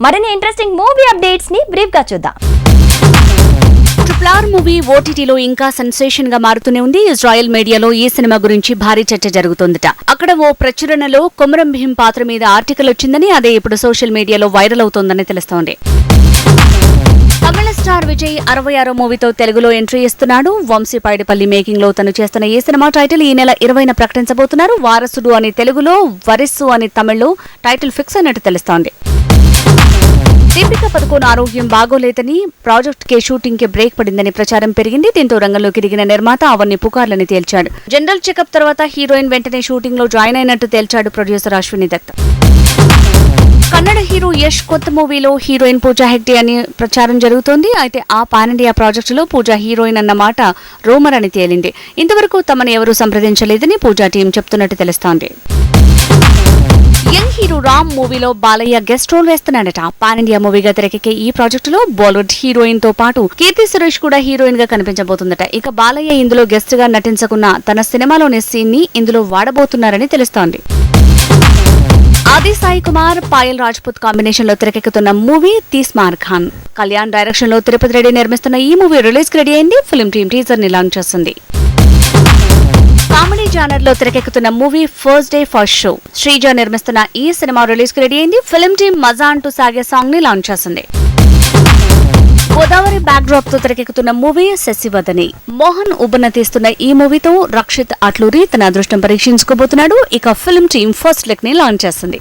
మరిన్ని interesting movie updates ని brief గా చూద్దాం. ట్రిపుల్ మూవీ ఓటీటీలో ఇంకా సెన్సేషన్ గా మారుతూనే ఉంది. ఇజ్రాయెల్ మీడియాలో ఈ సినిమా గురించి భారీ చర్చ జరుగుతోందట. అక్కడ ఓ ప్రచురణలో కొమరం భీం పాత్ర మీద ఆర్టికల్ వచ్చిందని, అదే ఇప్పుడు సోషల్ మీడియాలో వైరల్ అవుతోందని తెలుస్తోంది. తమిళ స్టార్ విజయ్ 66వ మూవీతో తెలుగులో ఎంట్రీ ఇస్తున్నాడు. వంశీపైడిపల్లి మేకింగ్ లో తను చేస్తున్న ఈ సినిమా టైటిల్ ఈ నెల 20న ప్రకటించబోతున్నారు. వారసుడు అని తెలుగులో, వరిస్సు అని తమిళ్లో టైటిల్ ఫిక్స్ అయినట్టు తెలుస్తోంది. దీపిక పదుకోన్ ఆరోగ్యం బాగోలేదని, ప్రాజెక్ట్ కే షూటింగ్ కి బ్రేక్ పడిందని ప్రచారం పెరిగింది. దీంతో రంగంలోకి దిగిన నిర్మాత అవన్నీ పుకార్లని తేల్చాడు. జనరల్ చెకప్ తర్వాత హీరోయిన్ వెంటనే షూటింగ్ లో జాయిన్ అయినట్టు తేల్చాడు ప్రొడ్యూసర్ అశ్విని దత్. కన్నడ హీరో యష్ కొత్త మూవీలో హీరోయిన్ పూజా హెగ్డే అని ప్రచారం జరుగుతోంది. అయితే ఆ పాన్ ఇండియా ప్రాజెక్టులో పూజా హీరోయిన్ అన్న మాట రూమర్ అని తేలింది. ఇంతవరకు తమను ఎవరూ సంప్రదించలేదని పూజా టీం చెప్తున్నట్టు తెలుస్తోంది. యంగ్ హీరో రామ్ మూవీలో బాలయ్య గెస్ట్ రోల్ వేస్తున్నాడట. పాన్ ఇండియా మూవీగా తెరకెక్కే ఈ ప్రాజెక్టులో బాలీవుడ్ హీరోయిన్ తో పాటు కీర్తి సురేష్ కూడా హీరోయిన్ గా కనిపించబోతుందట. ఇక బాలయ్య ఇందులో గెస్ట్ గా నటించకున్న తన సినిమాలోని సీన్ ని ఇందులో వాడబోతున్నారని తెలుస్తోంది. ఆది సాయి కుమార్, పాయల్ రాజ్పుత్ కాంబినేషన్ లో తెరకెక్కుతున్న మూవీ తీస్మార్ ఖాన్. కళ్యాణ్ డైరెక్షన్ లో తిరుపతి రెడ్డి నిర్మిస్తున్న ఈ మూవీ రిలీజ్ కి రెడీ అయింది. ఫిల్మ్ టీమ్ టీజర్ ని లాంచ్ చేస్తుంది. కామెడీ జానర్ లో తెరకెక్కుతున్న movie first day first show. Sreeja నిర్మిస్తున్న ఈ సినిమా రిలీజ్ కి రెడీ అయింది. ఫిల్మ్ టీమ్ మజా అంటూ సాగే సాంగ్ ని లాంచ్ చేసింది. గోదావరి బ్యాక్ డ్రాప్ తో తెరకెక్కుతున్న మూవీ శశివదని. మోహన్ ఉబన తీస్తున్న ఈ మూవీతో రక్షిత్ అట్లూరి తన అదృష్టం పరీక్షించుకోబోతున్నాడు. ఇక ఫిల్మ్ టీమ్ ఫస్ట్ లుక్ ని లాంచ్ చేసింది.